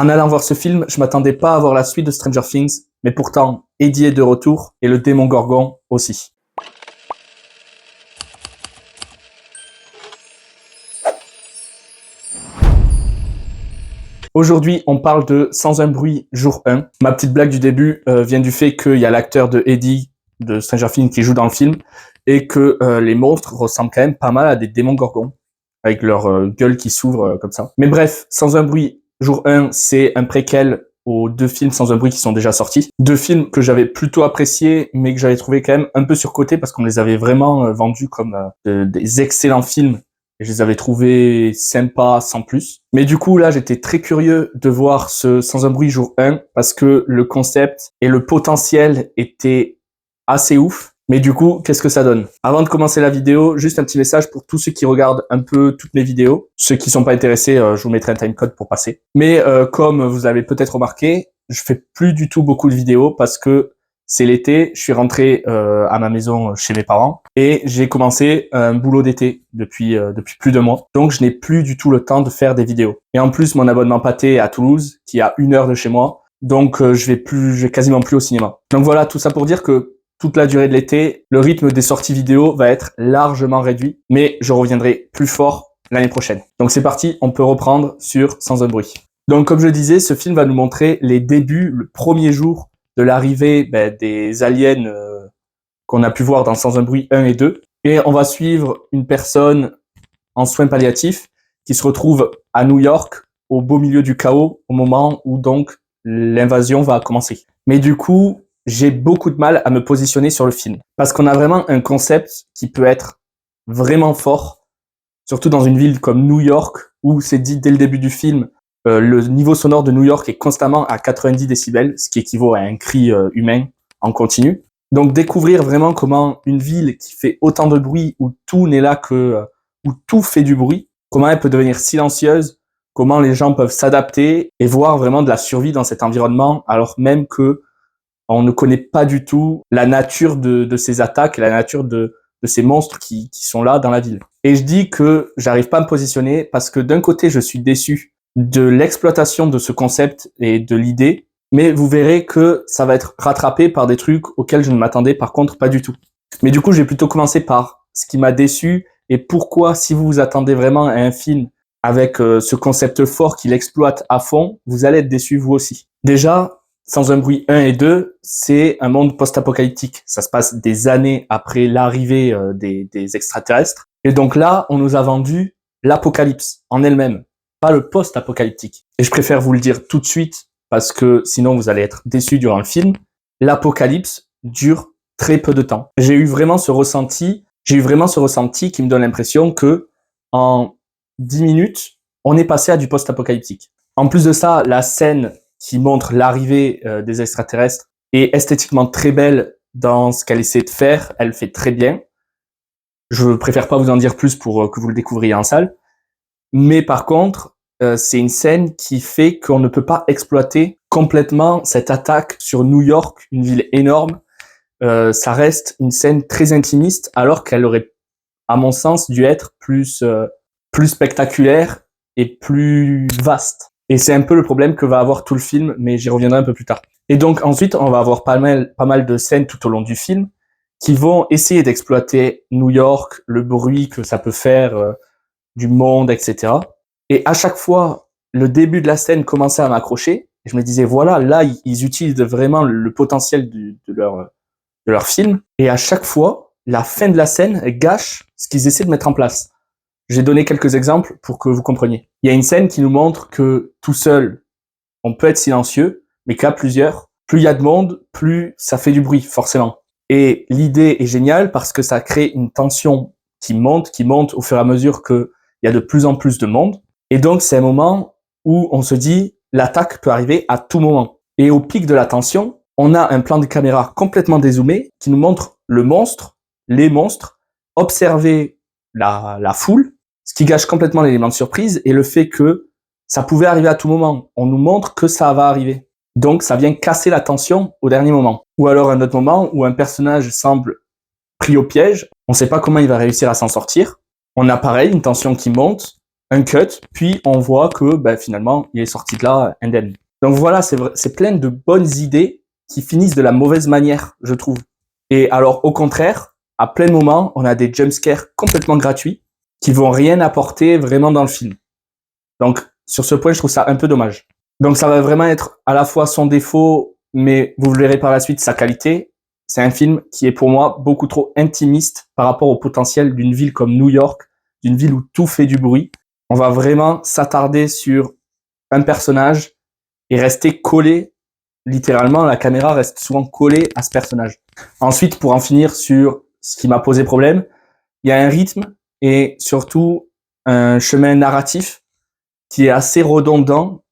En allant voir ce film, je m'attendais pas à voir la suite de Stranger Things, mais pourtant, Eddie est de retour et le démon Gorgon aussi. Aujourd'hui, on parle de Sans un bruit, jour 1. Ma petite blague du début vient du fait qu'il y a l'acteur de Eddie de Stranger Things qui joue dans le film et que les monstres ressemblent quand même pas mal à des démons gorgons avec leur gueule qui s'ouvre comme ça. Mais bref, Sans un bruit, jour 1, c'est un préquel aux 2 films Sans un bruit qui sont déjà sortis. 2 films que j'avais plutôt appréciés, mais que j'avais trouvé quand même un peu surcotés parce qu'on les avait vraiment vendus comme des excellents films. Et je les avais trouvés sympas sans plus. Mais du coup, là, j'étais très curieux de voir ce Sans un bruit jour 1 parce que le concept et le potentiel étaient assez ouf. Mais du coup, qu'est-ce que ça donne? Avant de commencer la vidéo, juste un petit message pour tous ceux qui regardent un peu toutes mes vidéos. Ceux qui sont pas intéressés, je vous mettrai un timecode pour passer. Mais comme vous avez peut-être remarqué, je fais plus du tout beaucoup de vidéos parce que c'est l'été, je suis rentré à ma maison chez mes parents et j'ai commencé un boulot d'été depuis plus de mois. Donc je n'ai plus du tout le temps de faire des vidéos. Et en plus, mon abonnement pâté est à Toulouse, qui est à 1 heure de chez moi. Donc je vais quasiment plus au cinéma. Donc voilà, tout ça pour dire que toute la durée de l'été, le rythme des sorties vidéo va être largement réduit, mais je reviendrai plus fort l'année prochaine. Donc c'est parti, on peut reprendre sur Sans un bruit. Donc comme je disais, ce film va nous montrer les débuts, le premier jour de l'arrivée des aliens qu'on a pu voir dans Sans un bruit 1 et 2. Et on va suivre une personne en soins palliatifs qui se retrouve à New York, au beau milieu du chaos, au moment où donc l'invasion va commencer. Mais du coup, j'ai beaucoup de mal à me positionner sur le film. Parce qu'on a vraiment un concept qui peut être vraiment fort, surtout dans une ville comme New York, où c'est dit dès le début du film, le niveau sonore de New York est constamment à 90 décibels, ce qui équivaut à un cri humain en continu. Donc découvrir vraiment comment une ville qui fait autant de bruit, où tout n'est là que, où tout fait du bruit, comment elle peut devenir silencieuse, comment les gens peuvent s'adapter et voir vraiment de la survie dans cet environnement, alors même que on ne connaît pas du tout la nature de ces attaques et la nature de ces monstres qui sont là dans la ville. Et je dis que j'arrive pas à me positionner parce que d'un côté, je suis déçu de l'exploitation de ce concept et de l'idée, mais vous verrez que ça va être rattrapé par des trucs auxquels je ne m'attendais par contre pas du tout. Mais du coup, je vais plutôt commencer par ce qui m'a déçu et pourquoi, si vous vous attendez vraiment à un film avec ce concept fort qu'il exploite à fond, vous allez être déçu vous aussi. Déjà, Sans un bruit 1 et 2, c'est un monde post-apocalyptique. Ça se passe des années après l'arrivée des extraterrestres. Et donc là, on nous a vendu l'apocalypse en elle-même, pas le post-apocalyptique. Et je préfère vous le dire tout de suite, parce que sinon vous allez être déçus durant le film. L'apocalypse dure très peu de temps. J'ai eu vraiment ce ressenti qui me donne l'impression que en 10 minutes, on est passé à du post-apocalyptique. En plus de ça, la scène qui montre l'arrivée des extraterrestres est esthétiquement très belle dans ce qu'elle essaie de faire. Elle fait très bien. Je préfère pas vous en dire plus pour que vous le découvriez en salle. Mais par contre, c'est une scène qui fait qu'on ne peut pas exploiter complètement cette attaque sur New York, une ville énorme. Ça reste une scène très intimiste, alors qu'elle aurait, à mon sens, dû être plus spectaculaire et plus vaste. Et c'est un peu le problème que va avoir tout le film, mais j'y reviendrai un peu plus tard. Et donc ensuite, on va avoir pas mal de scènes tout au long du film qui vont essayer d'exploiter New York, le bruit que ça peut faire, du monde, etc. Et à chaque fois, le début de la scène commençait à m'accrocher. Et je me disais, voilà, là, ils utilisent vraiment le potentiel de leur film. Et à chaque fois, la fin de la scène gâche ce qu'ils essaient de mettre en place. J'ai donné quelques exemples pour que vous compreniez. Il y a une scène qui nous montre que tout seul, on peut être silencieux, mais qu'à plusieurs, plus il y a de monde, plus ça fait du bruit, forcément. Et l'idée est géniale parce que ça crée une tension qui monte au fur et à mesure qu'il y a de plus en plus de monde. Et donc, c'est un moment où on se dit, l'attaque peut arriver à tout moment. Et au pic de la tension, on a un plan de caméra complètement dézoomé qui nous montre le monstre, les monstres, observer la foule, ce qui gâche complètement l'élément de surprise et le fait que ça pouvait arriver à tout moment. On nous montre que ça va arriver. Donc, ça vient casser la tension au dernier moment. Ou alors un autre moment où un personnage semble pris au piège, on ne sait pas comment il va réussir à s'en sortir. On a pareil, une tension qui monte, un cut, puis on voit que finalement, il est sorti de là indemne. Donc voilà, c'est plein de bonnes idées qui finissent de la mauvaise manière, je trouve. Et alors, au contraire, à plein de moments, on a des jumpscares complètement gratuits qui vont rien apporter vraiment dans le film. Donc, sur ce point, je trouve ça un peu dommage. Donc, ça va vraiment être à la fois son défaut, mais vous verrez par la suite sa qualité. C'est un film qui est pour moi beaucoup trop intimiste par rapport au potentiel d'une ville comme New York, d'une ville où tout fait du bruit. On va vraiment s'attarder sur un personnage et rester collé. Littéralement, la caméra reste souvent collée à ce personnage. Ensuite, pour en finir sur ce qui m'a posé problème, il y a un rythme et surtout un chemin narratif qui est assez redondant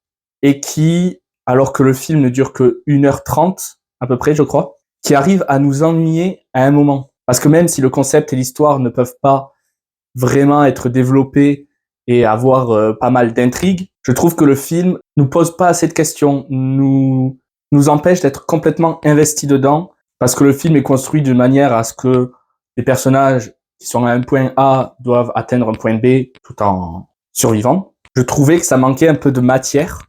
et qui, alors que le film ne dure que 1h30 à peu près, je crois, qui arrive à nous ennuyer à un moment. Parce que même si le concept et l'histoire ne peuvent pas vraiment être développés et avoir pas mal d'intrigues, je trouve que le film nous pose pas assez de questions, nous empêche d'être complètement investis dedans, parce que le film est construit de manière à ce que les personnages qui sont à un point A doivent atteindre un point B tout en survivant. Je trouvais que ça manquait un peu de matière,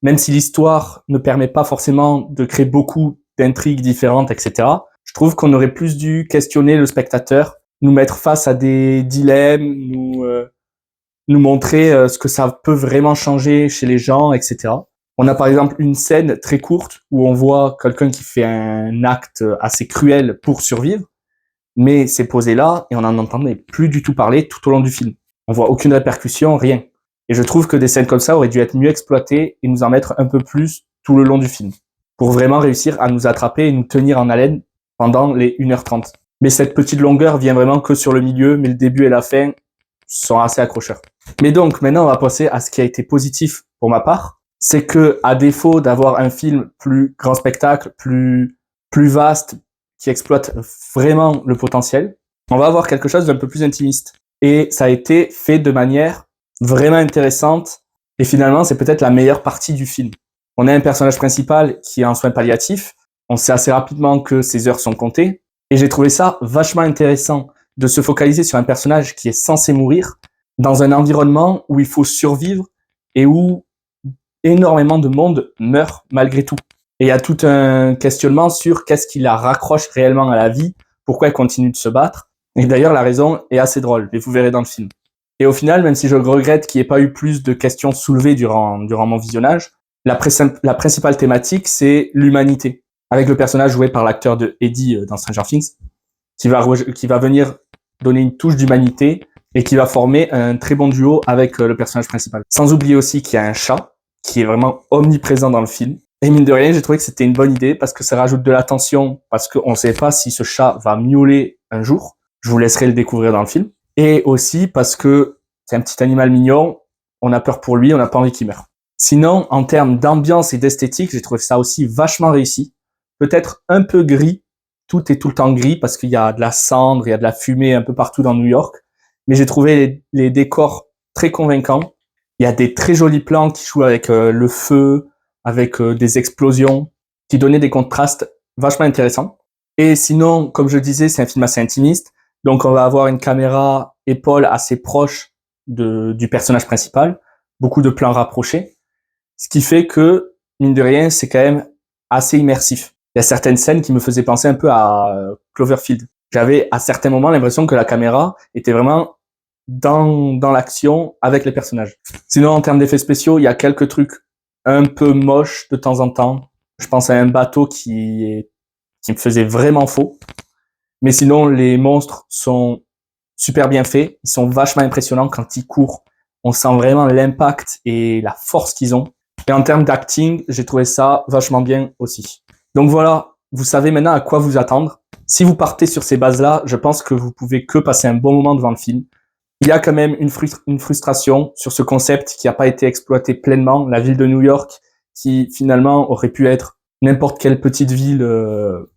même si l'histoire ne permet pas forcément de créer beaucoup d'intrigues différentes, etc. Je trouve qu'on aurait plus dû questionner le spectateur, nous mettre face à des dilemmes, nous montrer ce que ça peut vraiment changer chez les gens, etc. On a par exemple une scène très courte où on voit quelqu'un qui fait un acte assez cruel pour survivre, mais c'est posé là et on n'en entendait plus du tout parler tout au long du film. On voit aucune répercussion, rien. Et je trouve que des scènes comme ça auraient dû être mieux exploitées et nous en mettre un peu plus tout le long du film, pour vraiment réussir à nous attraper et nous tenir en haleine pendant les 1h30. Mais cette petite longueur vient vraiment que sur le milieu, mais le début et la fin sont assez accrocheurs. Mais donc, maintenant, on va passer à ce qui a été positif pour ma part. C'est que, à défaut d'avoir un film plus grand spectacle, plus vaste, qui exploite vraiment le potentiel, on va avoir quelque chose d'un peu plus intimiste. Et ça a été fait de manière vraiment intéressante. Et finalement, c'est peut-être la meilleure partie du film. On a un personnage principal qui est en soins palliatifs. On sait assez rapidement que ses heures sont comptées. Et j'ai trouvé ça vachement intéressant de se focaliser sur un personnage qui est censé mourir dans un environnement où il faut survivre et où énormément de monde meurt malgré tout. Et il y a tout un questionnement sur qu'est-ce qui la raccroche réellement à la vie, pourquoi elle continue de se battre. Et d'ailleurs, la raison est assez drôle, et vous verrez dans le film. Et au final, même si je regrette qu'il n'y ait pas eu plus de questions soulevées durant mon visionnage, la principale thématique, c'est l'humanité. Avec le personnage joué par l'acteur de Eddie dans Stranger Things, qui va venir donner une touche d'humanité et qui va former un très bon duo avec le personnage principal. Sans oublier aussi qu'il y a un chat qui est vraiment omniprésent dans le film. Et mine de rien, j'ai trouvé que c'était une bonne idée parce que ça rajoute de la tension, parce qu'on ne sait pas si ce chat va miauler un jour. Je vous laisserai le découvrir dans le film. Et aussi parce que c'est un petit animal mignon, on a peur pour lui, on n'a pas envie qu'il meure. Sinon, en termes d'ambiance et d'esthétique, j'ai trouvé ça aussi vachement réussi. Peut-être un peu gris, tout est tout le temps gris parce qu'il y a de la cendre, il y a de la fumée un peu partout dans New York. Mais j'ai trouvé les décors très convaincants. Il y a des très jolis plans qui jouent avec le feu, avec des explosions, qui donnaient des contrastes vachement intéressants. Et sinon, comme je disais, c'est un film assez intimiste. Donc on va avoir une caméra épaule assez proche du personnage principal, beaucoup de plans rapprochés. Ce qui fait que, mine de rien, c'est quand même assez immersif. Il y a certaines scènes qui me faisaient penser un peu à Cloverfield. J'avais à certains moments l'impression que la caméra était vraiment dans l'action avec les personnages. Sinon, en termes d'effets spéciaux, il y a quelques trucs un peu moches de temps en temps. Je pense à un bateau qui me faisait vraiment faux. Mais sinon, les monstres sont super bien faits. Ils sont vachement impressionnants quand ils courent. On sent vraiment l'impact et la force qu'ils ont. Et en termes d'acting, j'ai trouvé ça vachement bien aussi. Donc voilà, vous savez maintenant à quoi vous attendre. Si vous partez sur ces bases-là, je pense que vous pouvez que passer un bon moment devant le film. Il y a quand même une frustration sur ce concept qui n'a pas été exploité pleinement, la ville de New York, qui finalement aurait pu être n'importe quelle petite ville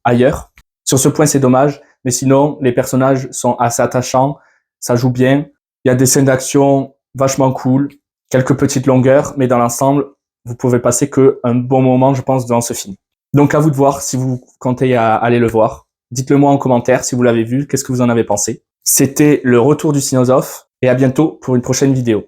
ailleurs. Sur ce point, c'est dommage, mais sinon, les personnages sont assez attachants, ça joue bien. Il y a des scènes d'action vachement cool, quelques petites longueurs, mais dans l'ensemble, vous pouvez passer que un bon moment, je pense, dans ce film. Donc à vous de voir si vous comptez aller le voir. Dites-le moi en commentaire si vous l'avez vu, qu'est-ce que vous en avez pensé. C'était le retour du Cinosophe et à bientôt pour une prochaine vidéo.